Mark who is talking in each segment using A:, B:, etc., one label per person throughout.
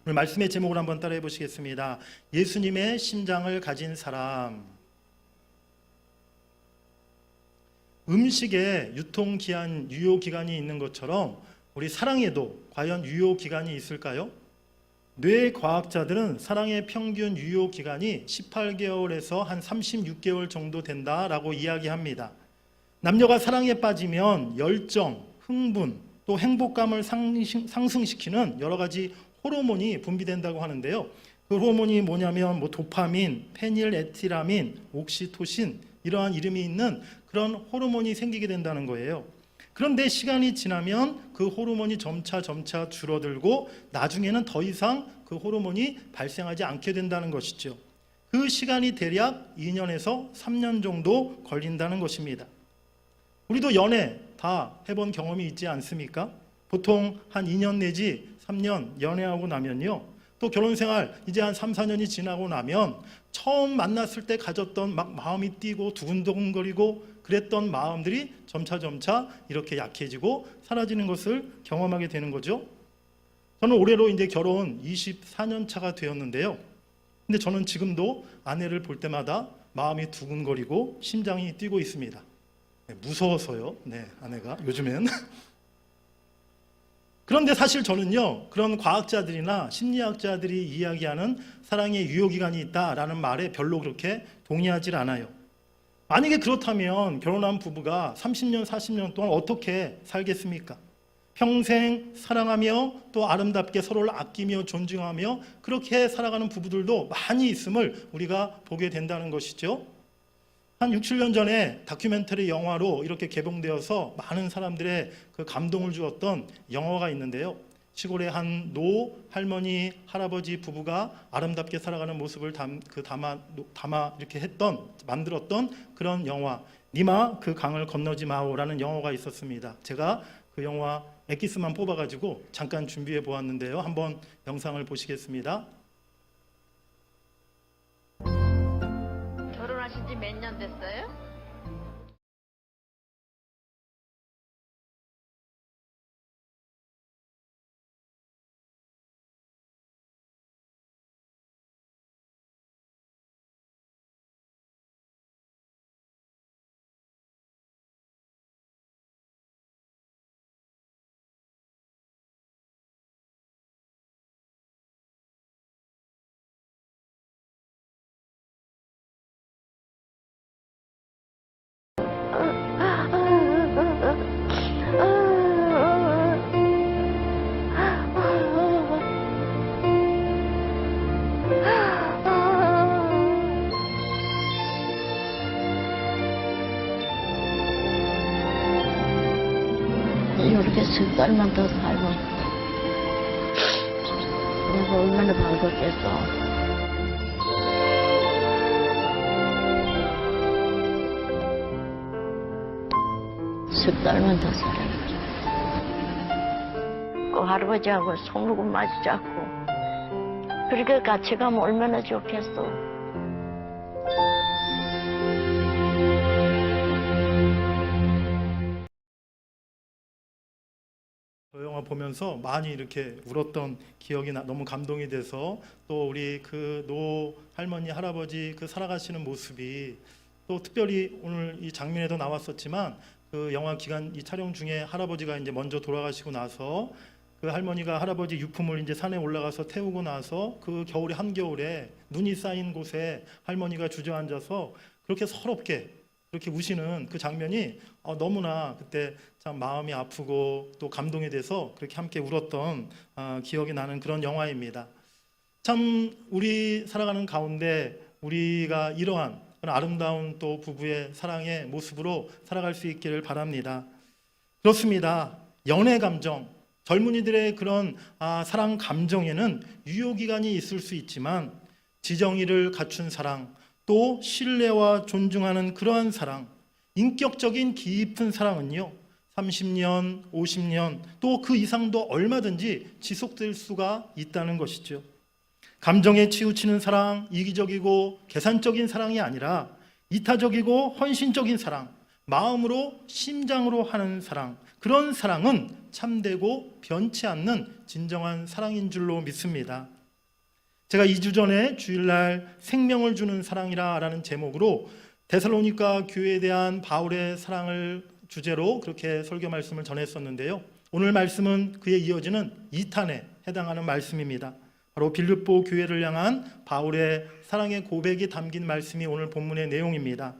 A: 오늘 말씀의 제목을 한번 따라해 보시겠습니다. 예수님의 심장을 가진 사람. 음식에 유통기한, 유효기간이 있는 것처럼 우리 사랑에도 과연 유효기간이 있을까요? 뇌과학자들은 사랑의 평균 유효기간이 18개월에서 한 36개월 정도 된다라고 이야기합니다. 남녀가 사랑에 빠지면 열정, 흥분, 또 행복감을 상승시키는 여러 가지 호르몬이 분비된다고 하는데요. 그 호르몬이 뭐냐면 도파민, 페닐에틸아민, 옥시토신 이러한 이름이 있는 그런 호르몬이 생기게 된다는 거예요. 그런데 시간이 지나면 그 호르몬이 점차 줄어들고 나중에는 더 이상 그 호르몬이 발생하지 않게 된다는 것이죠. 그 시간이 대략 2년에서 3년 정도 걸린다는 것입니다. 우리도 연애 다 해본 경험이 있지 않습니까? 보통 한 2년 내지 3년 연애하고 나면요, 또 결혼생활 이제 한 3, 4년이 지나고 나면 처음 만났을 때 가졌던 막 마음이 뛰고 두근두근거리고 그랬던 마음들이 점차 이렇게 약해지고 사라지는 것을 경험하게 되는 거죠. 저는 올해로 이제 결혼 24년 차가 되었는데요. 근데 저는 지금도 아내를 볼 때마다 마음이 두근거리고 심장이 뛰고 있습니다. 무서워서요. 아내가 요즘엔. 그런데 사실 저는요, 그런 과학자들이나 심리학자들이 이야기하는 사랑의 유효기간이 있다라는 말에 별로 그렇게 동의하지 않아요. 만약에 그렇다면 결혼한 부부가 30년, 40년 동안 어떻게 살겠습니까? 평생 사랑하며 또 아름답게 서로를 아끼며 존중하며 그렇게 살아가는 부부들도 많이 있음을 우리가 보게 된다는 것이죠. 한 6, 7년 전에 다큐멘터리 영화로 이렇게 개봉되어서 많은 사람들의 그 감동을 주었던 영화가 있는데요. 시골의 한 노 할머니, 할아버지 부부가 아름답게 살아가는 모습을 담아 이렇게 만들었던 그런 영화, 니마 그 강을 건너지 마오라는 영화가 있었습니다. 제가 그 영화 엑기스만 뽑아가지고 잠깐 준비해 보았는데요. 한번 영상을 보시겠습니다.
B: 결혼하신 지 몇 년 됐어요?
C: 이렇게 석 달만 더 살고 내가 얼마나 반갑겠어. 석 달만 더 살아야 그 할아버지하고 손목을 마주 잡고 그렇게 같이 가면 얼마나 좋겠어.
A: 저 영화 보면서 많이 이렇게 울었던 기억이 너무 감동이 돼서 또 우리 그 노 할머니, 할아버지 그 살아가시는 모습이 또 특별히 오늘 이 장면에도 나왔었지만 그 영화 기간 이 촬영 중에 할아버지가 이제 먼저 돌아가시고 나서 그 할머니가 할아버지 유품을 이제 산에 올라가서 태우고 나서 그 겨울에 한겨울에 눈이 쌓인 곳에 할머니가 주저앉아서 그렇게 서럽게 그렇게 우시는 그 장면이 너무나 그때 참 마음이 아프고 또 감동이 돼서 그렇게 함께 울었던 기억이 나는 그런 영화입니다. 참 우리 살아가는 가운데 우리가 이러한 그런 아름다운 또 부부의 사랑의 모습으로 살아갈 수 있기를 바랍니다. 그렇습니다. 연애 감정, 젊은이들의 그런 사랑 감정에는 유효기간이 있을 수 있지만 지정의를 갖춘 사랑, 또 신뢰와 존중하는 그러한 사랑, 인격적인 깊은 사랑은요 30년, 50년 또 그 이상도 얼마든지 지속될 수가 있다는 것이죠. 감정에 치우치는 사랑, 이기적이고 계산적인 사랑이 아니라 이타적이고 헌신적인 사랑, 마음으로 심장으로 하는 사랑, 그런 사랑은 참되고 변치 않는 진정한 사랑인 줄로 믿습니다. 제가 2주 전에 주일날 생명을 주는 사랑이라는 제목으로 데살로니가 교회에 대한 바울의 사랑을 주제로 그렇게 설교 말씀을 전했었는데요. 오늘 말씀은 그에 이어지는 2탄에 해당하는 말씀입니다. 바로 빌립보 교회를 향한 바울의 사랑의 고백이 담긴 말씀이 오늘 본문의 내용입니다.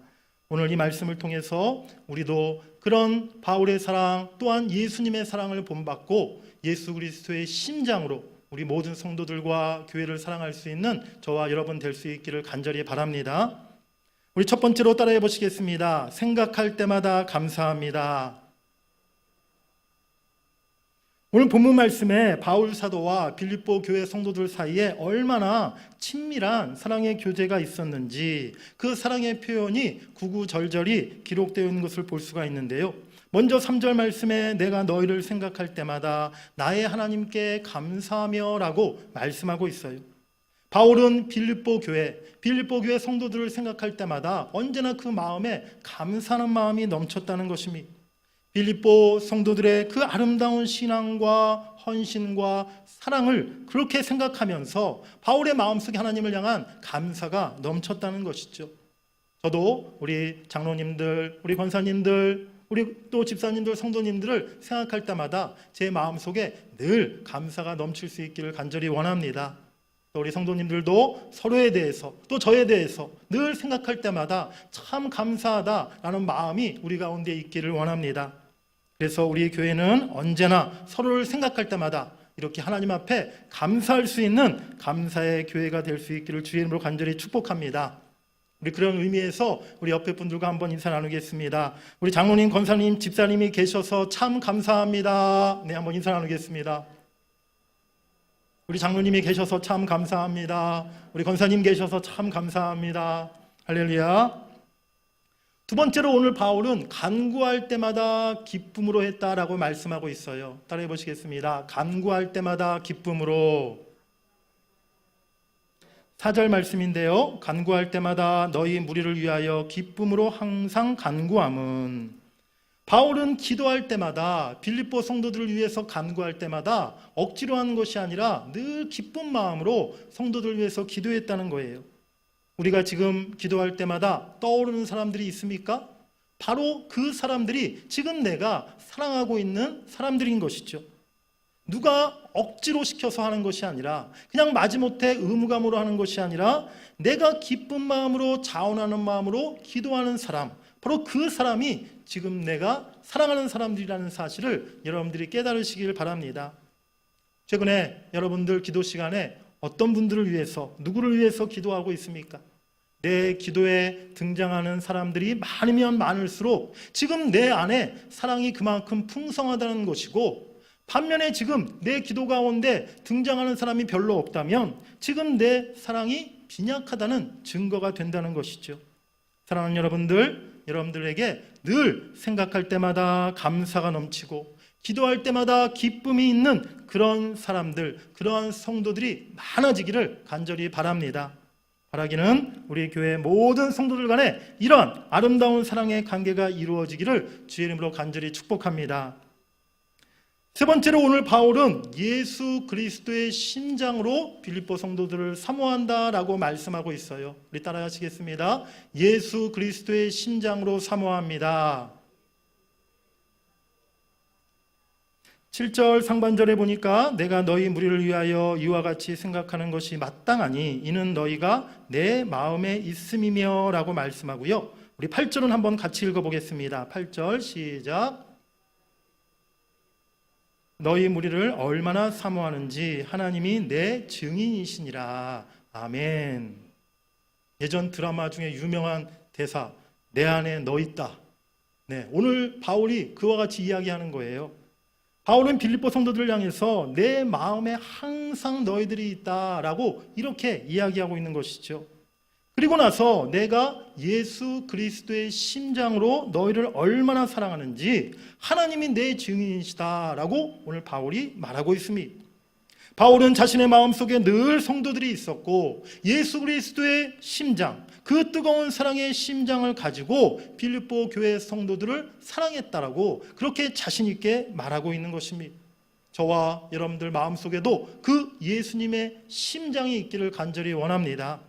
A: 오늘 이 말씀을 통해서 우리도 그런 바울의 사랑 또한 예수님의 사랑을 본받고 예수 그리스도의 심장으로 우리 모든 성도들과 교회를 사랑할 수 있는 저와 여러분 될 수 있기를 간절히 바랍니다. 우리 첫 번째로 따라해 보시겠습니다. 생각할 때마다 감사합니다. 오늘 본문 말씀에 바울 사도와 빌립보 교회 성도들 사이에 얼마나 친밀한 사랑의 교제가 있었는지 그 사랑의 표현이 구구절절히 기록되어 있는 것을 볼 수가 있는데요. 먼저 3절 말씀에 내가 너희를 생각할 때마다 나의 하나님께 감사하며 라고 말씀하고 있어요. 바울은 빌립보 교회 성도들을 생각할 때마다 언제나 그 마음에 감사하는 마음이 넘쳤다는 것입니다. 빌립보 성도들의 그 아름다운 신앙과 헌신과 사랑을 그렇게 생각하면서 바울의 마음속에 하나님을 향한 감사가 넘쳤다는 것이죠. 저도 우리 장로님들, 우리 권사님들, 우리 또 집사님들, 성도님들을 생각할 때마다 제 마음속에 늘 감사가 넘칠 수 있기를 간절히 원합니다. 또 우리 성도님들도 서로에 대해서 또 저에 대해서 늘 생각할 때마다 참 감사하다라는 마음이 우리 가운데 있기를 원합니다. 그래서 우리 교회는 언제나 서로를 생각할 때마다 이렇게 하나님 앞에 감사할 수 있는 감사의 교회가 될 수 있기를 주의 이름으로 간절히 축복합니다. 우리 그런 의미에서 우리 옆에 분들과 한번 인사 나누겠습니다. 우리 장로님, 권사님, 집사님이 계셔서 참 감사합니다. 네, 한번 인사 나누겠습니다. 우리 장로님이 계셔서 참 감사합니다. 우리 권사님 계셔서 참 감사합니다. 할렐루야. 두 번째로 오늘 바울은 간구할 때마다 기쁨으로 했다라고 말씀하고 있어요. 따라해 보시겠습니다. 간구할 때마다 기쁨으로. 4절 말씀인데요. 간구할 때마다 너희 무리를 위하여 기쁨으로 항상 간구함은. 바울은 기도할 때마다 빌립보 성도들을 위해서 간구할 때마다 억지로 하는 것이 아니라 늘 기쁜 마음으로 성도들을 위해서 기도했다는 거예요. 우리가 지금 기도할 때마다 떠오르는 사람들이 있습니까? 바로 그 사람들이 지금 내가 사랑하고 있는 사람들인 것이죠. 누가 억지로 시켜서 하는 것이 아니라 그냥 마지못해 의무감으로 하는 것이 아니라 내가 기쁜 마음으로 자원하는 마음으로 기도하는 사람, 바로 그 사람이 지금 내가 사랑하는 사람들이라는 사실을 여러분들이 깨달으시길 바랍니다. 최근에 여러분들 기도 시간에 어떤 분들을 위해서, 누구를 위해서 기도하고 있습니까? 내 기도에 등장하는 사람들이 많으면 많을수록 지금 내 안에 사랑이 그만큼 풍성하다는 것이고, 반면에 지금 내 기도 가운데 등장하는 사람이 별로 없다면 지금 내 사랑이 빈약하다는 증거가 된다는 것이죠. 사랑하는 여러분들에게 늘 생각할 때마다 감사가 넘치고 기도할 때마다 기쁨이 있는 그런 사람들, 그러한 성도들이 많아지기를 간절히 바랍니다. 바라기는 우리 교회 모든 성도들 간에 이러한 아름다운 사랑의 관계가 이루어지기를 주의 이름으로 간절히 축복합니다. 세 번째로 오늘 바울은 예수 그리스도의 심장으로 빌립보 성도들을 사모한다라고 말씀하고 있어요. 우리 따라하시겠습니다. 예수 그리스도의 심장으로 사모합니다. 7절 상반절에 보니까 내가 너희 무리를 위하여 이와 같이 생각하는 것이 마땅하니 이는 너희가 내 마음에 있음이며 라고 말씀하고요. 우리 8절은 한번 같이 읽어보겠습니다. 8절 시작. 너희 무리를 얼마나 사모하는지 하나님이 내 증인이시니라. 아멘. 예전 드라마 중에 유명한 대사, 내 안에 너 있다. 네, 오늘 바울이 그와 같이 이야기하는 거예요. 바울은 빌립보 성도들을 향해서 내 마음에 항상 너희들이 있다라고 이렇게 이야기하고 있는 것이죠. 그리고 나서 내가 예수 그리스도의 심장으로 너희를 얼마나 사랑하는지 하나님이 내 증인이시다라고 오늘 바울이 말하고 있습니다. 바울은 자신의 마음속에 늘 성도들이 있었고 예수 그리스도의 심장, 그 뜨거운 사랑의 심장을 가지고 빌립보 교회 성도들을 사랑했다라고 그렇게 자신 있게 말하고 있는 것입니다. 저와 여러분들 마음속에도 그 예수님의 심장이 있기를 간절히 원합니다.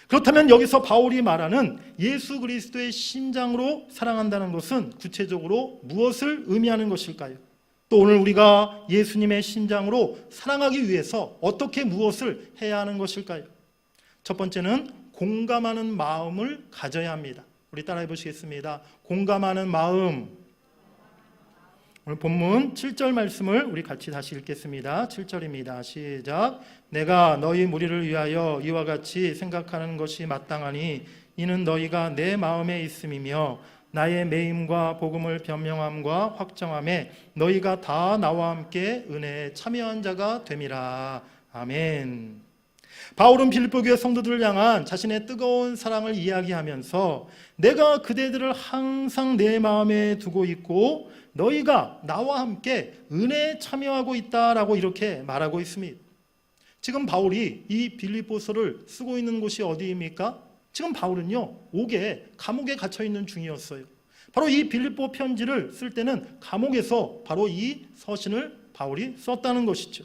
A: 그렇다면 여기서 바울이 말하는 예수 그리스도의 심장으로 사랑한다는 것은 구체적으로 무엇을 의미하는 것일까요? 또 오늘 우리가 예수님의 심장으로 사랑하기 위해서 어떻게 무엇을 해야 하는 것일까요? 첫 번째는 공감하는 마음을 가져야 합니다. 우리 따라해 보시겠습니다. 공감하는 마음. 오늘 본문 7절 말씀을 우리 같이 다시 읽겠습니다. 7절입니다. 시작. 내가 너희 무리를 위하여 이와 같이 생각하는 것이 마땅하니 이는 너희가 내 마음에 있음이며 나의 매임과 복음을 변명함과 확정함에 너희가 다 나와 함께 은혜에 참여한 자가 됨이라. 아멘. 바울은 빌립보 교회 성도들을 향한 자신의 뜨거운 사랑을 이야기하면서 내가 그대들을 항상 내 마음에 두고 있고 너희가 나와 함께 은혜에 참여하고 있다라고 이렇게 말하고 있습니다. 지금 바울이 이 빌립보서를 쓰고 있는 곳이 어디입니까? 지금 바울은요, 옥에 감옥에 갇혀 있는 중이었어요. 바로 이 빌립보 편지를 쓸 때는 감옥에서 바로 이 서신을 바울이 썼다는 것이죠.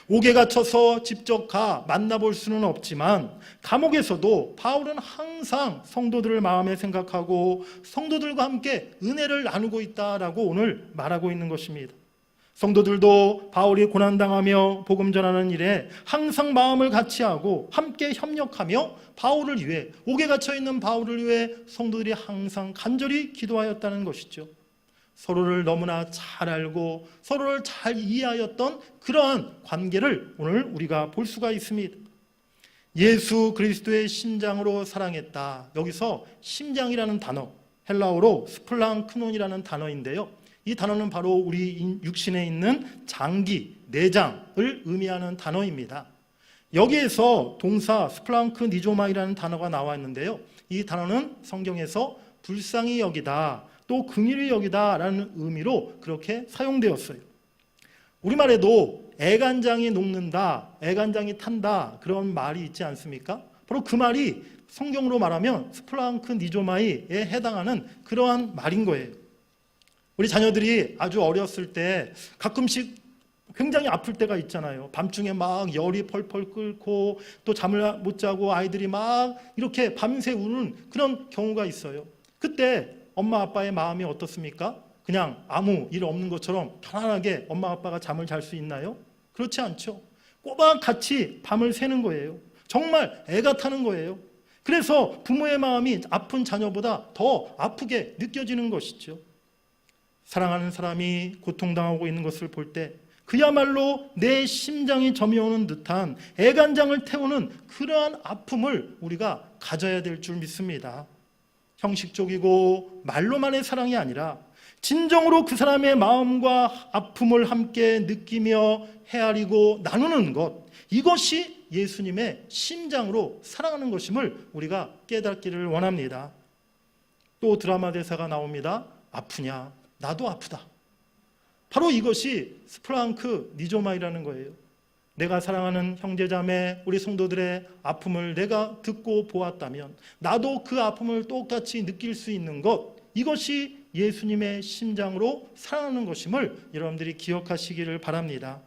A: 옥에 갇혀서 직접 만나볼 수는 없지만 감옥에서도 바울은 항상 성도들을 마음에 생각하고 성도들과 함께 은혜를 나누고 있다라고 오늘 말하고 있는 것입니다. 성도들도 바울이 고난당하며 복음 전하는 일에 항상 마음을 같이하고 함께 협력하며 바울을 위해, 옥에 갇혀있는 바울을 위해 성도들이 항상 간절히 기도하였다는 것이죠. 서로를 너무나 잘 알고 서로를 잘 이해하였던 그러한 관계를 오늘 우리가 볼 수가 있습니다. 예수 그리스도의 심장으로 사랑했다. 여기서 심장이라는 단어, 헬라어로 스플랑크논이라는 단어인데요. 이 단어는 바로 우리 육신에 있는 장기, 내장을 의미하는 단어입니다. 여기에서 동사 스플랑크니조마이라는 단어가 나와 있는데요. 이 단어는 성경에서 불쌍히 여기다, 또 긍휼히 여기다라는 의미로 그렇게 사용되었어요. 우리말에도 애간장이 녹는다, 애간장이 탄다 그런 말이 있지 않습니까? 바로 그 말이 성경으로 말하면 스플랑크니조마이에 해당하는 그러한 말인 거예요. 우리 자녀들이 아주 어렸을 때 가끔씩 굉장히 아플 때가 있잖아요. 밤중에 막 열이 펄펄 끓고 또 잠을 못 자고 아이들이 막 이렇게 밤새 우는 그런 경우가 있어요. 그때 엄마 아빠의 마음이 어떻습니까? 그냥 아무 일 없는 것처럼 편안하게 엄마 아빠가 잠을 잘 수 있나요? 그렇지 않죠. 꼬박 같이 밤을 새는 거예요. 정말 애가 타는 거예요. 그래서 부모의 마음이 아픈 자녀보다 더 아프게 느껴지는 것이죠. 사랑하는 사람이 고통당하고 있는 것을 볼 때 그야말로 내 심장이 저미오는 듯한 애간장을 태우는 그러한 아픔을 우리가 가져야 될 줄 믿습니다. 형식적이고 말로만의 사랑이 아니라 진정으로 그 사람의 마음과 아픔을 함께 느끼며 헤아리고 나누는 것, 이것이 예수님의 심장으로 사랑하는 것임을 우리가 깨닫기를 원합니다. 또 드라마 대사가 나옵니다. 아프냐? 나도 아프다. 바로 이것이 스플랑크니조마이라는 거예요. 내가 사랑하는 형제자매, 우리 성도들의 아픔을 내가 듣고 보았다면 나도 그 아픔을 똑같이 느낄 수 있는 것, 이것이 예수님의 심장으로 사랑하는 것임을 여러분들이 기억하시기를 바랍니다.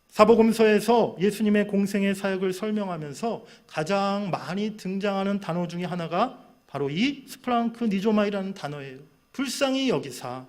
A: 사복음서에서 예수님의 공생의 사역을 설명하면서 가장 많이 등장하는 단어 중에 하나가 바로 이 스플랑크니조마이라는 단어예요. 불쌍히 여기사.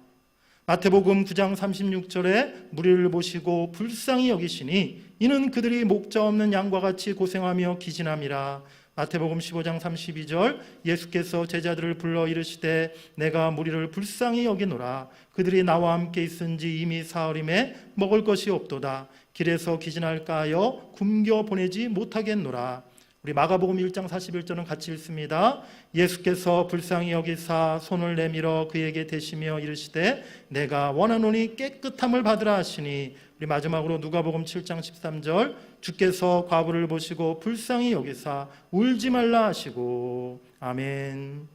A: 마태복음 9장 36절에 무리를 보시고 불쌍히 여기시니 이는 그들이 목자 없는 양과 같이 고생하며 기진함이라. 마태복음 15장 32절 예수께서 제자들을 불러 이르시되 내가 무리를 불쌍히 여기노라. 그들이 나와 함께 있은지 이미 사흘임에 먹을 것이 없도다. 길에서 기진할까 하여 굶겨 보내지 못하겠노라. 우리 마가복음 1장 41절은 같이 읽습니다. 예수께서 불쌍히 여기사 손을 내밀어 그에게 대시며 이르시되 내가 원하노니 깨끗함을 받으라 하시니. 우리 마지막으로 누가복음 7장 13절 주께서 과부를 보시고 불쌍히 여기사 울지 말라 하시고. 아멘.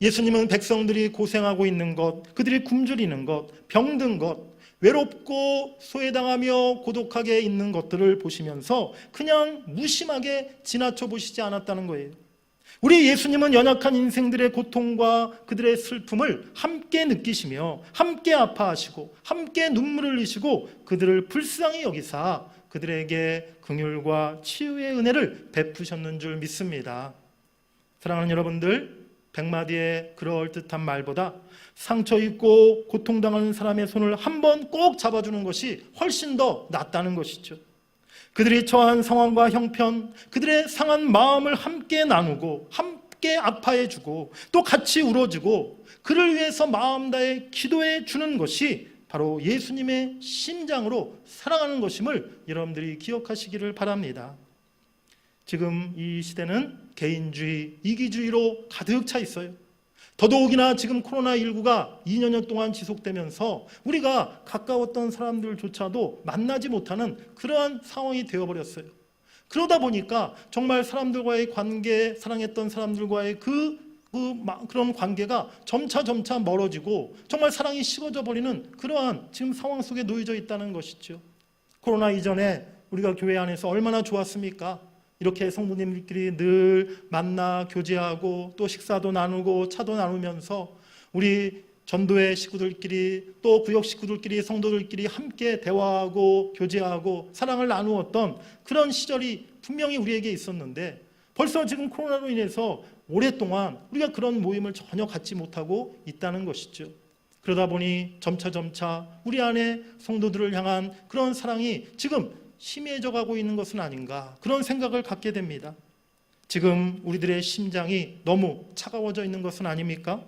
A: 예수님은 백성들이 고생하고 있는 것, 그들이 굶주리는 것, 병든 것, 외롭고 소외당하며 고독하게 있는 것들을 보시면서 그냥 무심하게 지나쳐 보시지 않았다는 거예요. 우리 예수님은 연약한 인생들의 고통과 그들의 슬픔을 함께 느끼시며 함께 아파하시고 함께 눈물을 흘리시고 그들을 불쌍히 여기사 그들에게 긍휼과 치유의 은혜를 베푸셨는 줄 믿습니다. 사랑하는 여러분들, 백마디의 그럴듯한 말보다 상처 입고 고통당하는 사람의 손을 한 번 꼭 잡아주는 것이 훨씬 더 낫다는 것이죠. 그들이 처한 상황과 형편, 그들의 상한 마음을 함께 나누고 함께 아파해주고 또 같이 울어주고 그를 위해서 마음 다해 기도해 주는 것이 바로 예수님의 심장으로 사랑하는 것임을 여러분들이 기억하시기를 바랍니다. 지금 이 시대는 개인주의, 이기주의로 가득 차 있어요. 더더욱이나 지금 코로나19가 2년여 동안 지속되면서 우리가 가까웠던 사람들조차도 만나지 못하는 그러한 상황이 되어버렸어요. 그러다 보니까 정말 사람들과의 관계, 사랑했던 사람들과의 그런 관계가 점차 멀어지고 정말 사랑이 식어져 버리는 그러한 지금 상황 속에 놓여져 있다는 것이죠. 코로나 이전에 우리가 교회 안에서 얼마나 좋았습니까? 이렇게 성도님들끼리 늘 만나 교제하고 또 식사도 나누고 차도 나누면서 우리 전도회 식구들끼리 또 구역 식구들끼리 성도들끼리 함께 대화하고 교제하고 사랑을 나누었던 그런 시절이 분명히 우리에게 있었는데 벌써 지금 코로나로 인해서 오랫동안 우리가 그런 모임을 전혀 갖지 못하고 있다는 것이죠. 그러다 보니 점차 우리 안에 성도들을 향한 그런 사랑이 지금 희미해져 가고 있는 것은 아닌가 그런 생각을 갖게 됩니다. 지금 우리들의 심장이 너무 차가워져 있는 것은 아닙니까?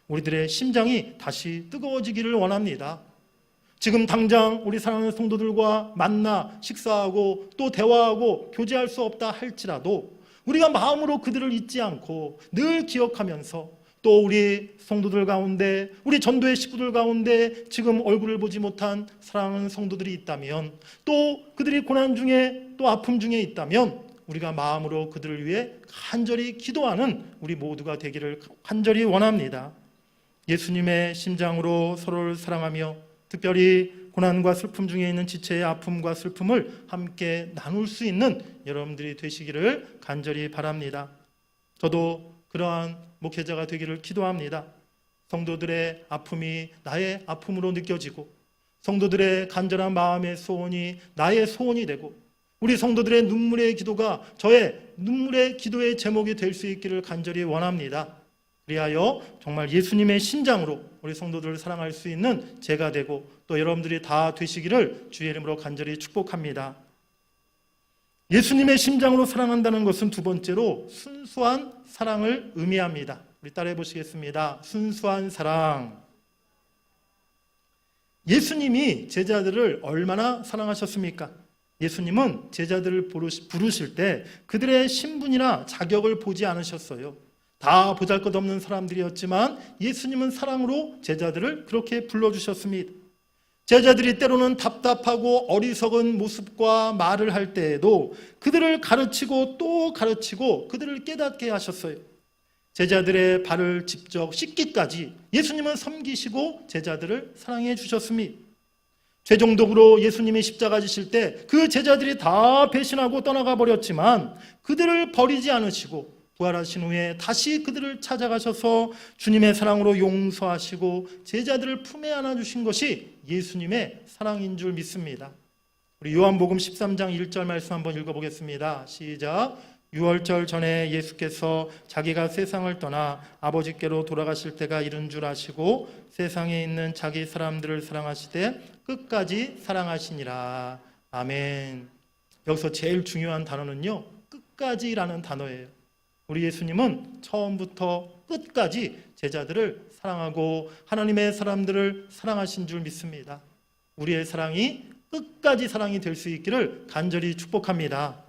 A: 우리들의 심장이 다시 뜨거워지기를 원합니다. 지금 당장 우리 사랑하는 성도들과 만나 식사하고 또 대화하고 교제할 수 없다 할지라도 우리가 마음으로 그들을 잊지 않고 늘 기억하면서 또 우리 성도들 가운데 우리 전도의 식구들 가운데 지금 얼굴을 보지 못한 사랑하는 성도들이 있다면 또 그들이 고난 중에 또 아픔 중에 있다면 우리가 마음으로 그들을 위해 간절히 기도하는 우리 모두가 되기를 간절히 원합니다. 예수님의 심장으로 서로를 사랑하며 특별히 고난과 슬픔 중에 있는 지체의 아픔과 슬픔을 함께 나눌 수 있는 여러분들이 되시기를 간절히 바랍니다. 저도 그러한 목회자가 되기를 기도합니다. 성도들의 아픔이 나의 아픔으로 느껴지고 성도들의 간절한 마음의 소원이 나의 소원이 되고 우리 성도들의 눈물의 기도가 저의 눈물의 기도의 제목이 될 수 있기를 간절히 원합니다. 그리하여 정말 예수님의 심장으로 우리 성도들을 사랑할 수 있는 제가 되고 또 여러분들이 다 되시기를 주의 이름으로 간절히 축복합니다. 예수님의 심장으로 사랑한다는 것은 두 번째로 순수한 사랑을 의미합니다. 우리 따라해 보시겠습니다. 순수한 사랑. 예수님이 제자들을 얼마나 사랑하셨습니까? 예수님은 제자들을 부르실 때 그들의 신분이나 자격을 보지 않으셨어요. 다 보잘것없는 사람들이었지만 예수님은 사랑으로 제자들을 그렇게 불러주셨습니다. 제자들이 때로는 답답하고 어리석은 모습과 말을 할 때에도 그들을 가르치고 또 가르치고 그들을 깨닫게 하셨어요. 제자들의 발을 직접 씻기까지 예수님은 섬기시고 제자들을 사랑해 주셨습니다. 최종적으로 예수님이 십자가 지실 때 그 제자들이 다 배신하고 떠나가 버렸지만 그들을 버리지 않으시고 부활하신 후에 다시 그들을 찾아가셔서 주님의 사랑으로 용서하시고 제자들을 품에 안아주신 것이 예수님의 사랑인 줄 믿습니다. 우리 요한복음 13장 1절 말씀 한번 읽어보겠습니다. 시작. 유월절 전에 예수께서 자기가 세상을 떠나 아버지께로 돌아가실 때가 이른 줄 아시고 세상에 있는 자기 사람들을 사랑하시되 끝까지 사랑하시니라. 아멘. 여기서 제일 중요한 단어는요, 끝까지라는 단어예요. 우리 예수님은 처음부터 끝까지 제자들을 사랑하고 하나님의 사람들을 사랑하신 줄 믿습니다. 우리의 사랑이 끝까지 사랑이 될 수 있기를 간절히 축복합니다.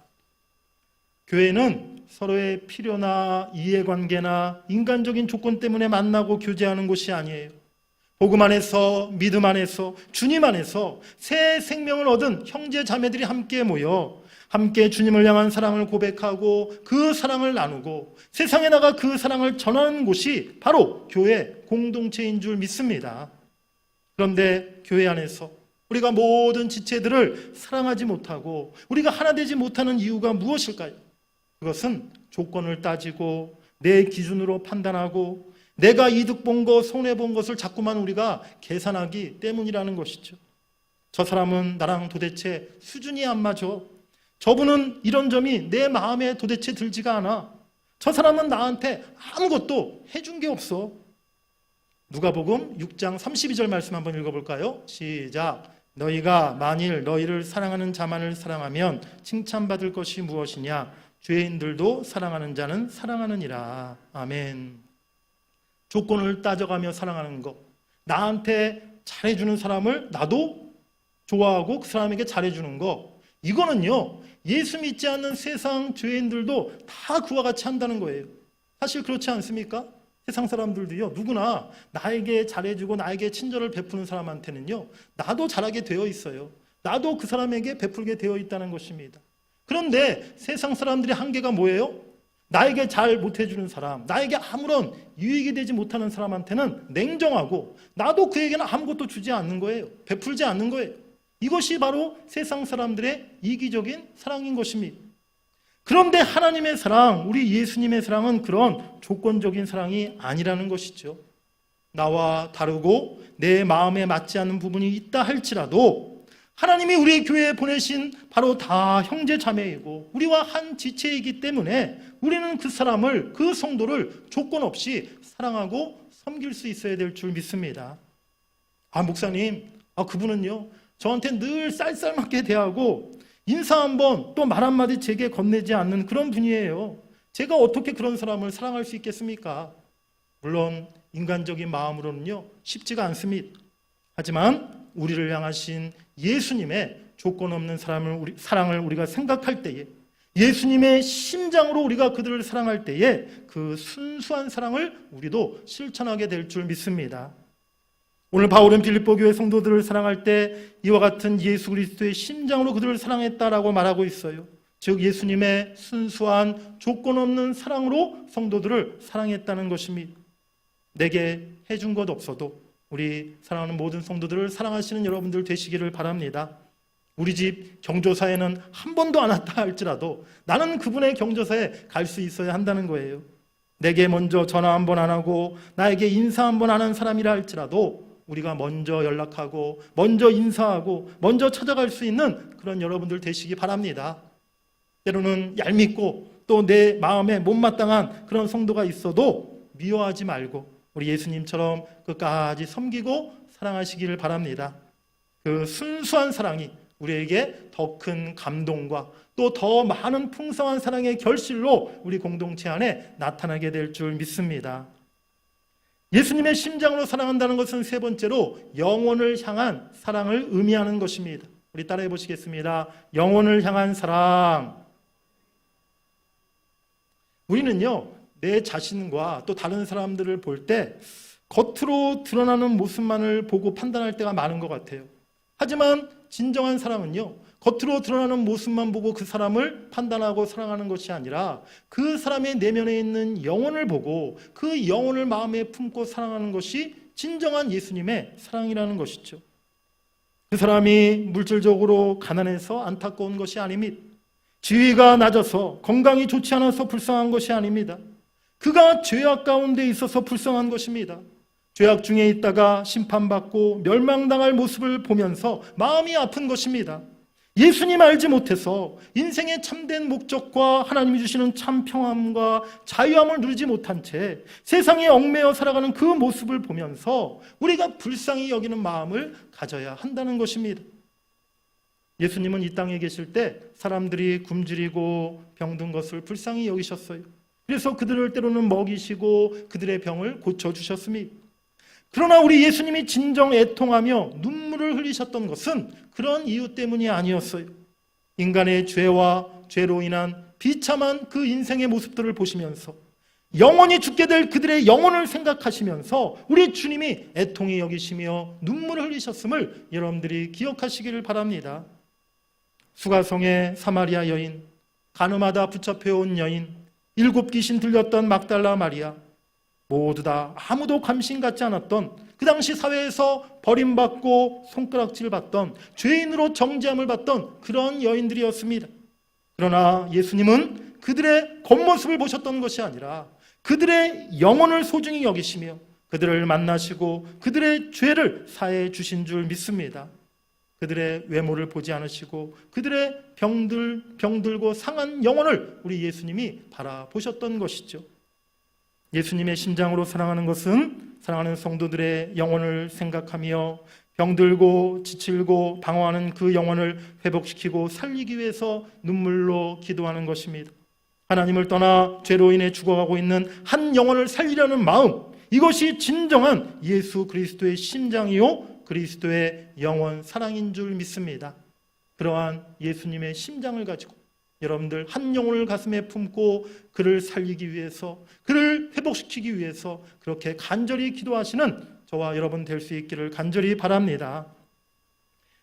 A: 교회는 서로의 필요나 이해관계나 인간적인 조건 때문에 만나고 교제하는 곳이 아니에요. 복음 안에서, 믿음 안에서, 주님 안에서 새 생명을 얻은 형제 자매들이 함께 모여 함께 주님을 향한 사랑을 고백하고 그 사랑을 나누고 세상에 나가 그 사랑을 전하는 곳이 바로 교회 공동체인 줄 믿습니다. 그런데 교회 안에서 우리가 모든 지체들을 사랑하지 못하고 우리가 하나 되지 못하는 이유가 무엇일까요? 그것은 조건을 따지고 내 기준으로 판단하고 내가 이득 본 것, 손해 본 것을 자꾸만 우리가 계산하기 때문이라는 것이죠. 저 사람은 나랑 도대체 수준이 안 맞아. 저분은 이런 점이 내 마음에 도대체 들지가 않아. 저 사람은 나한테 아무것도 해준 게 없어. 누가복음 6장 32절 말씀 한번 읽어볼까요? 시작. 너희가 만일 너희를 사랑하는 자만을 사랑하면 칭찬받을 것이 무엇이냐? 죄인들도 사랑하는 자는 사랑하느니라. 아멘. 조건을 따져가며 사랑하는 것. 나한테 잘해주는 사람을 나도 좋아하고 그 사람에게 잘해주는 것. 이거는요, 예수 믿지 않는 세상 죄인들도 다 그와 같이 한다는 거예요. 사실 그렇지 않습니까? 세상 사람들도요, 누구나 나에게 잘해주고 나에게 친절을 베푸는 사람한테는요, 나도 잘하게 되어 있어요. 나도 그 사람에게 베풀게 되어 있다는 것입니다. 그런데 세상 사람들의 한계가 뭐예요? 나에게 잘 못해주는 사람, 나에게 아무런 유익이 되지 못하는 사람한테는 냉정하고 나도 그에게는 아무것도 주지 않는 거예요. 베풀지 않는 거예요. 이것이 바로 세상 사람들의 이기적인 사랑인 것입니다. 그런데 하나님의 사랑, 우리 예수님의 사랑은 그런 조건적인 사랑이 아니라는 것이죠. 나와 다르고 내 마음에 맞지 않는 부분이 있다 할지라도 하나님이 우리 교회에 보내신 바로 다 형제 자매이고 우리와 한 지체이기 때문에 우리는 그 사람을, 그 성도를 조건 없이 사랑하고 섬길 수 있어야 될 줄 믿습니다. 아, 목사님, 그분은요 저한테 늘 쌀쌀맞게 대하고 인사 한번 또 말 한마디 제게 건네지 않는 그런 분이에요. 제가 어떻게 그런 사람을 사랑할 수 있겠습니까? 물론 인간적인 마음으로는요 쉽지가 않습니다. 하지만 우리를 향하신 예수님의 조건 없는 사랑을 우리가 생각할 때에, 예수님의 심장으로 우리가 그들을 사랑할 때에 그 순수한 사랑을 우리도 실천하게 될 줄 믿습니다. 오늘 바울은 빌립보 교회 성도들을 사랑할 때 이와 같은 예수 그리스도의 심장으로 그들을 사랑했다라고 말하고 있어요. 즉 예수님의 순수한 조건 없는 사랑으로 성도들을 사랑했다는 것입니다. 내게 해준 것 없어도 우리 사랑하는 모든 성도들을 사랑하시는 여러분들 되시기를 바랍니다. 우리 집 경조사에는 한 번도 안 왔다 할지라도 나는 그분의 경조사에 갈 수 있어야 한다는 거예요. 내게 먼저 전화 한 번 안 하고 나에게 인사 한 번 안 한 사람이라 할지라도 우리가 먼저 연락하고 먼저 인사하고 먼저 찾아갈 수 있는 그런 여러분들 되시기 바랍니다. 때로는 얄밉고 또 내 마음에 못마땅한 그런 성도가 있어도 미워하지 말고 우리 예수님처럼 끝까지 섬기고 사랑하시기를 바랍니다. 그 순수한 사랑이 우리에게 더 큰 감동과 또 더 많은 풍성한 사랑의 결실로 우리 공동체 안에 나타나게 될 줄 믿습니다. 예수님의 심장으로 사랑한다는 것은 세 번째로 영혼을 향한 사랑을 의미하는 것입니다. 우리 따라해 보시겠습니다. 영혼을 향한 사랑. 우리는요, 내 자신과 또 다른 사람들을 볼 때 겉으로 드러나는 모습만을 보고 판단할 때가 많은 것 같아요. 하지만 진정한 사랑은요, 겉으로 드러나는 모습만 보고 그 사람을 판단하고 사랑하는 것이 아니라 그 사람의 내면에 있는 영혼을 보고 그 영혼을 마음에 품고 사랑하는 것이 진정한 예수님의 사랑이라는 것이죠. 그 사람이 물질적으로 가난해서 안타까운 것이 아닙니다. 지위가 낮아서 건강이 좋지 않아서 불쌍한 것이 아닙니다. 그가 죄악 가운데 있어서 불쌍한 것입니다. 죄악 중에 있다가 심판받고 멸망당할 모습을 보면서 마음이 아픈 것입니다. 예수님 알지 못해서 인생의 참된 목적과 하나님이 주시는 참 평안과 자유함을 누리지 못한 채 세상에 얽매여 살아가는 그 모습을 보면서 우리가 불쌍히 여기는 마음을 가져야 한다는 것입니다. 예수님은 이 땅에 계실 때 사람들이 굶주리고 병든 것을 불쌍히 여기셨어요. 그래서 그들을 때로는 먹이시고 그들의 병을 고쳐주셨습니다. 그러나 우리 예수님이 진정 애통하며 눈물을 흘리셨던 것은 그런 이유 때문이 아니었어요. 인간의 죄와 죄로 인한 비참한 그 인생의 모습들을 보시면서 영원히 죽게 될 그들의 영혼을 생각하시면서 우리 주님이 애통히 여기시며 눈물을 흘리셨음을 여러분들이 기억하시기를 바랍니다. 수가성의 사마리아 여인, 간음하다 붙잡혀온 여인, 7 귀신 들렸던 막달라 마리아, 모두 다 아무도 관심 갖지 않았던 그 당시 사회에서 버림받고 손가락질 받던 죄인으로 정죄함을 받던 그런 여인들이었습니다. 그러나 예수님은 그들의 겉모습을 보셨던 것이 아니라 그들의 영혼을 소중히 여기시며 그들을 만나시고 그들의 죄를 사해 주신 줄 믿습니다. 그들의 외모를 보지 않으시고 그들의 병들고 상한 영혼을 우리 예수님이 바라보셨던 것이죠. 예수님의 심장으로 사랑하는 것은 사랑하는 성도들의 영혼을 생각하며 병들고 지칠고 방황하는 그 영혼을 회복시키고 살리기 위해서 눈물로 기도하는 것입니다. 하나님을 떠나 죄로 인해 죽어가고 있는 한 영혼을 살리려는 마음, 이것이 진정한 예수 그리스도의 심장이요 그리스도의 영원 사랑인 줄 믿습니다. 그러한 예수님의 심장을 가지고 여러분들 한 영혼을 가슴에 품고 그를 살리기 위해서, 그를 회복시키기 위해서 그렇게 간절히 기도하시는 저와 여러분 될 수 있기를 간절히 바랍니다.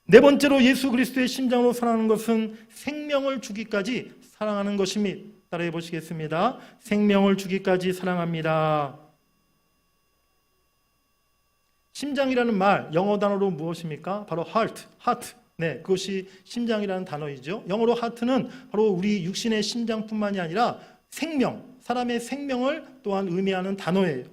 A: 네 번째로 예수 그리스도의 심장으로 사랑하는 것은 생명을 주기까지 사랑하는 것입니다. 따라해 보시겠습니다. 생명을 주기까지 사랑합니다. 심장이라는 말, 영어 단어로 무엇입니까? 바로 heart. 네, 그것이 심장이라는 단어이죠. 영어로 heart는 바로 우리 육신의 심장뿐만이 아니라 생명, 사람의 생명을 또한 의미하는 단어예요.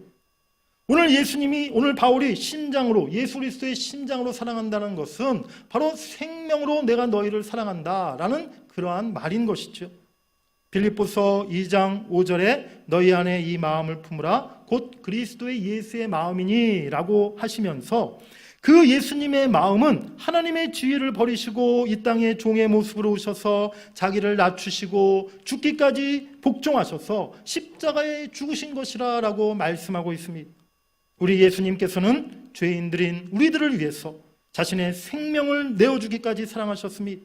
A: 오늘 바울이 심장으로, 예수 그리스도의 심장으로 사랑한다는 것은 바로 생명으로 내가 너희를 사랑한다라는 그러한 말인 것이죠. 빌립보서 2장 5절에 너희 안에 이 마음을 품으라 곧 그리스도의 예수의 마음이니 라고 하시면서 그 예수님의 마음은 하나님의 지위를 버리시고 이 땅에 종의 모습으로 오셔서 자기를 낮추시고 죽기까지 복종하셔서 십자가에 죽으신 것이라 라고 말씀하고 있습니다. 우리 예수님께서는 죄인들인 우리들을 위해서 자신의 생명을 내어주기까지 사랑하셨습니다.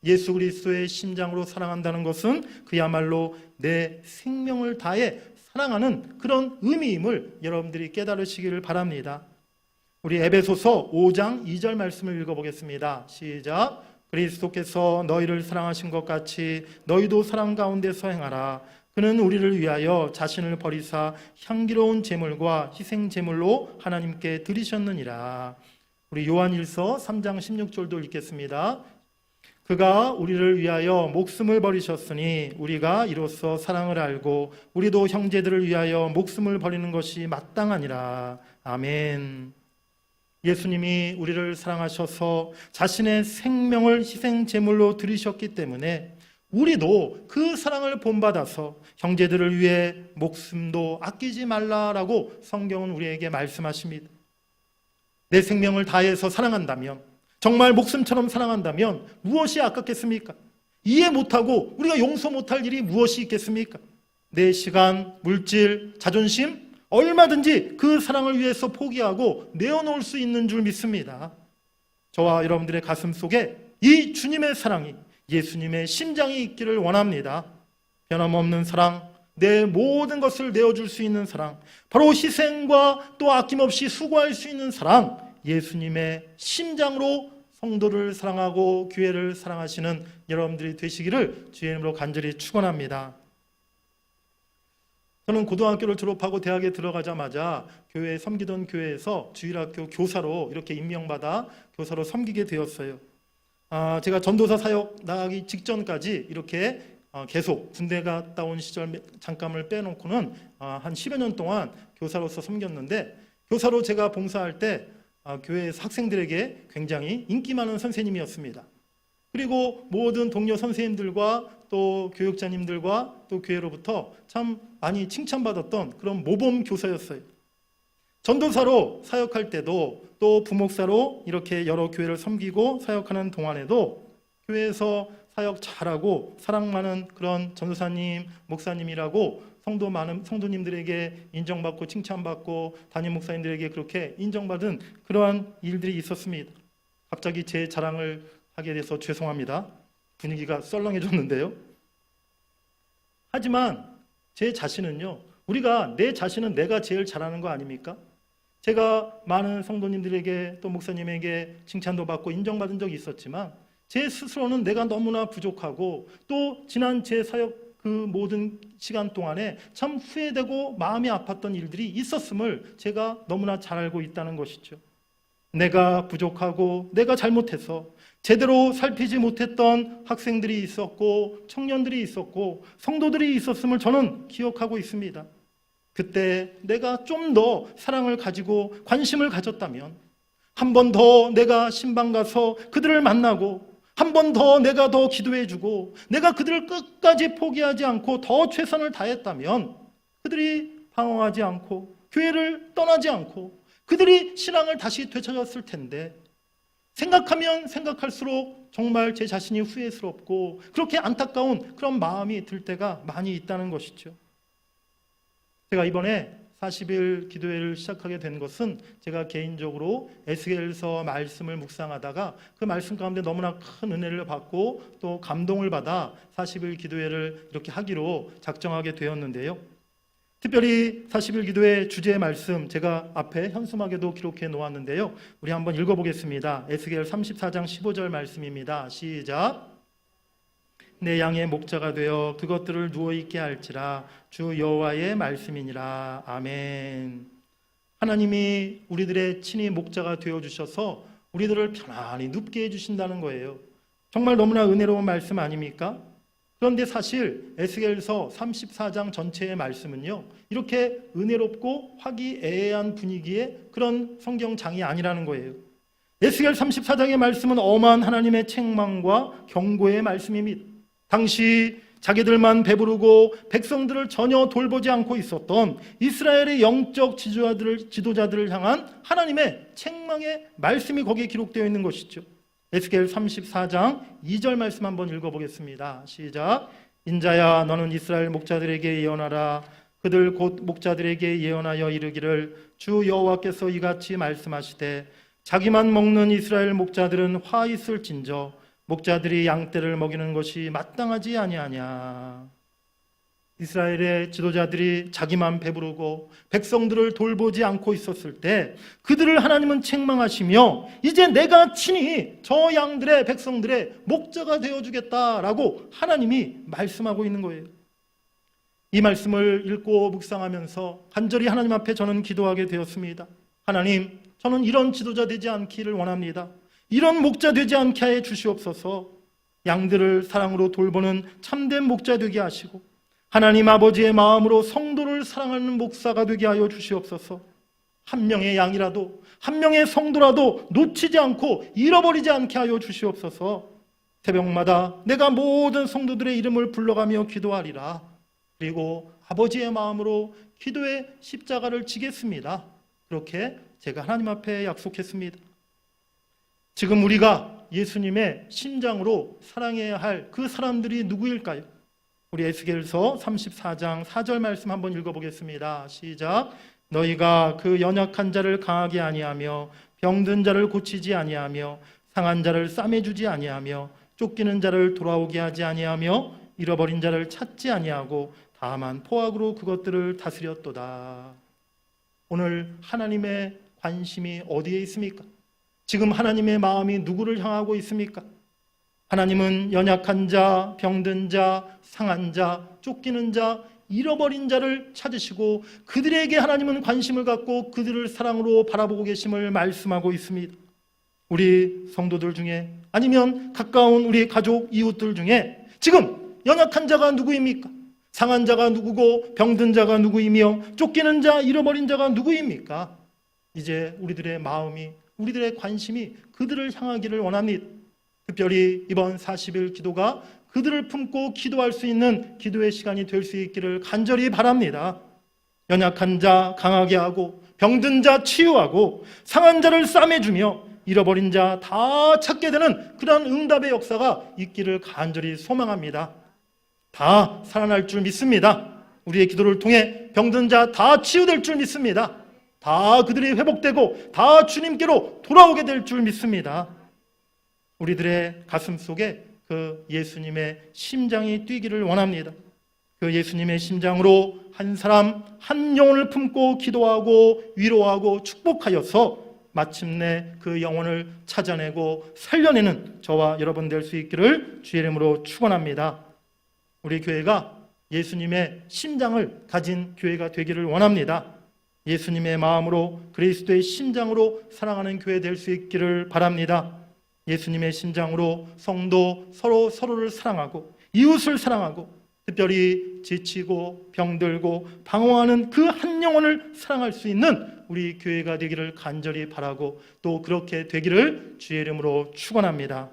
A: 예수 그리스도의 심장으로 사랑한다는 것은 그야말로 내 생명을 다해 사랑하는 그런 의미임을 여러분들이 깨달으시기를 바랍니다. 우리 에베소서 5장 2절 말씀을 읽어보겠습니다. 시작. 그리스도께서 너희를 사랑하신 것 같이 너희도 사랑 가운데서 행하라. 그는 우리를 위하여 자신을 버리사 향기로운 제물과 희생 제물로 하나님께 드리셨느니라. 우리 요한일서 3장 16절도 읽겠습니다. 그가 우리를 위하여 목숨을 버리셨으니 우리가 이로써 사랑을 알고 우리도 형제들을 위하여 목숨을 버리는 것이 마땅하니라. 아멘. 예수님이 우리를 사랑하셔서 자신의 생명을 희생 제물로 드리셨기 때문에 우리도 그 사랑을 본받아서 형제들을 위해 목숨도 아끼지 말라라고 성경은 우리에게 말씀하십니다. 내 생명을 다해서 사랑한다면, 정말 목숨처럼 사랑한다면 무엇이 아깝겠습니까? 이해 못하고 우리가 용서 못할 일이 무엇이 있겠습니까? 내 시간, 물질, 자존심 얼마든지 그 사랑을 위해서 포기하고 내어놓을 수 있는 줄 믿습니다. 저와 여러분들의 가슴 속에 이 주님의 사랑이, 예수님의 심장이 있기를 원합니다. 변함없는 사랑, 내 모든 것을 내어줄 수 있는 사랑, 바로 희생과 또 아낌없이 수고할 수 있는 사랑, 예수님의 심장으로 성도를 사랑하고 교회를 사랑하시는 여러분들이 되시기를 주의 이름으로 간절히 축원합니다. 저는 고등학교를 졸업하고 대학에 들어가자마자 교회에 섬기던 교회에서 주일학교 교사로 이렇게 임명받아 교사로 섬기게 되었어요. 제가 전도사 사역 나가기 직전까지 이렇게 계속 군대 갔다 온 시절 잠깐을 빼놓고는 한 10여 년 동안 교사로서 섬겼는데, 교사로 제가 봉사할 때 교회에서 학생들에게 굉장히 인기 많은 선생님이었습니다. 그리고 모든 동료 선생님들과 또 교육자님들과 또 교회로부터 참 많이 칭찬받았던 그런 모범 교사였어요. 전도사로 사역할 때도 또 부목사로 이렇게 여러 교회를 섬기고 사역하는 동안에도 교회에서 사역 잘하고 사랑 많은 그런 전도사님, 목사님이라고 성도님들에게 인정받고 칭찬받고 담임 목사님들에게 그렇게 인정받은 그러한 일들이 있었습니다. 갑자기 제 자랑을 하게 돼서 죄송합니다. 분위기가 썰렁해졌는데요. 하지만 제 자신은요, 내 자신은 내가 제일 잘하는 거 아닙니까? 제가 많은 성도님들에게 또 목사님에게 칭찬도 받고 인정받은 적이 있었지만 제 스스로는 내가 너무나 부족하고 또 지난 제 사역 그 모든 시간 동안에 참 후회되고 마음이 아팠던 일들이 있었음을 제가 너무나 잘 알고 있다는 것이죠. 내가 부족하고 내가 잘못해서 제대로 살피지 못했던 학생들이 있었고 청년들이 있었고 성도들이 있었음을 저는 기억하고 있습니다. 그때 내가 좀 더 사랑을 가지고 관심을 가졌다면, 한 번 더 내가 신방 가서 그들을 만나고, 한 번 더 내가 더 기도해주고, 내가 그들을 끝까지 포기하지 않고 더 최선을 다했다면 그들이 방황하지 않고 교회를 떠나지 않고 그들이 신앙을 다시 되찾았을 텐데, 생각하면 생각할수록 정말 제 자신이 후회스럽고 그렇게 안타까운 그런 마음이 들 때가 많이 있다는 것이죠. 제가 이번에 40일 기도회를 시작하게 된 것은 제가 개인적으로 에스겔서 말씀을 묵상하다가 그 말씀 가운데 너무나 큰 은혜를 받고 또 감동을 받아 40일 기도회를 이렇게 하기로 작정하게 되었는데요. 특별히 40일 기도회 주제의 말씀 제가 앞에 현수막에도 기록해 놓았는데요. 우리 한번 읽어보겠습니다. 에스겔 34장 15절 말씀입니다. 시작. 내 양의 목자가 되어 그것들을 누워있게 할지라 주 여호와의 말씀이니라. 아멘. 하나님이 우리들의 친히 목자가 되어주셔서 우리들을 편안히 눕게 해주신다는 거예요. 정말 너무나 은혜로운 말씀 아닙니까? 그런데 사실 에스겔서 34장 전체의 말씀은요, 이렇게 은혜롭고 화기애애한 분위기의 그런 성경장이 아니라는 거예요. 에스겔 34장의 말씀은 엄한 하나님의 책망과 경고의 말씀입니다. 당시 자기들만 배부르고 백성들을 전혀 돌보지 않고 있었던 이스라엘의 영적 지도자들을 향한 하나님의 책망의 말씀이 거기에 기록되어 있는 것이죠. 에스겔 34장 2절 말씀 한번 읽어보겠습니다. 시작. 인자야 너는 이스라엘 목자들에게 예언하라. 그들 곧 목자들에게 예언하여 이르기를 주 여호와께서 이같이 말씀하시되 자기만 먹는 이스라엘 목자들은 화 있을진저 목자들이 양떼를 먹이는 것이 마땅하지 아니하냐. 이스라엘의 지도자들이 자기만 배부르고 백성들을 돌보지 않고 있었을 때 그들을 하나님은 책망하시며 이제 내가 친히 저 양들의 백성들의 목자가 되어주겠다라고 하나님이 말씀하고 있는 거예요. 이 말씀을 읽고 묵상하면서 간절히 하나님 앞에 저는 기도하게 되었습니다. 하나님, 저는 이런 지도자 되지 않기를 원합니다. 이런 목자 되지 않게 해 주시옵소서. 양들을 사랑으로 돌보는 참된 목자 되게 하시고 하나님 아버지의 마음으로 성도를 사랑하는 목사가 되게 하여 주시옵소서. 한 명의 양이라도 한 명의 성도라도 놓치지 않고 잃어버리지 않게 하여 주시옵소서. 새벽마다 내가 모든 성도들의 이름을 불러가며 기도하리라. 그리고 아버지의 마음으로 기도의 십자가를 지겠습니다. 그렇게 제가 하나님 앞에 약속했습니다. 지금 우리가 예수님의 심장으로 사랑해야 할 그 사람들이 누구일까요? 우리 에스겔서 34장 4절 말씀 한번 읽어보겠습니다. 시작. 너희가 그 연약한 자를 강하게 아니하며 병든 자를 고치지 아니하며 상한 자를 싸매주지 아니하며 쫓기는 자를 돌아오게 하지 아니하며 잃어버린 자를 찾지 아니하고 다만 포악으로 그것들을 다스렸도다. 오늘 하나님의 관심이 어디에 있습니까? 지금 하나님의 마음이 누구를 향하고 있습니까? 하나님은 연약한 자, 병든 자, 상한 자, 쫓기는 자, 잃어버린 자를 찾으시고 그들에게 하나님은 관심을 갖고 그들을 사랑으로 바라보고 계심을 말씀하고 있습니다. 우리 성도들 중에 아니면 가까운 우리 가족, 이웃들 중에 지금 연약한 자가 누구입니까? 상한 자가 누구고 병든 자가 누구이며 쫓기는 자, 잃어버린 자가 누구입니까? 이제 우리들의 마음이, 우리들의 관심이 그들을 향하기를 원합니다. 특별히 이번 40일 기도가 그들을 품고 기도할 수 있는 기도의 시간이 될 수 있기를 간절히 바랍니다. 연약한 자 강하게 하고 병든 자 치유하고 상한 자를 싸매주며 잃어버린 자 다 찾게 되는 그런 응답의 역사가 있기를 간절히 소망합니다. 다 살아날 줄 믿습니다. 우리의 기도를 통해 병든 자 다 치유될 줄 믿습니다. 다 그들이 회복되고 다 주님께로 돌아오게 될 줄 믿습니다. 우리들의 가슴 속에 그 예수님의 심장이 뛰기를 원합니다. 그 예수님의 심장으로 한 사람 한 영혼을 품고 기도하고 위로하고 축복하여서 마침내 그 영혼을 찾아내고 살려내는 저와 여러분 될 수 있기를 주의 이름으로 축원합니다. 우리 교회가 예수님의 심장을 가진 교회가 되기를 원합니다. 예수님의 마음으로 그리스도의 심장으로 사랑하는 교회 될 수 있기를 바랍니다. 예수님의 심장으로 성도 서로를 사랑하고 이웃을 사랑하고 특별히 지치고 병들고 방황하는 그 한 영혼을 사랑할 수 있는 우리 교회가 되기를 간절히 바라고 또 그렇게 되기를 주의 이름으로 축원합니다.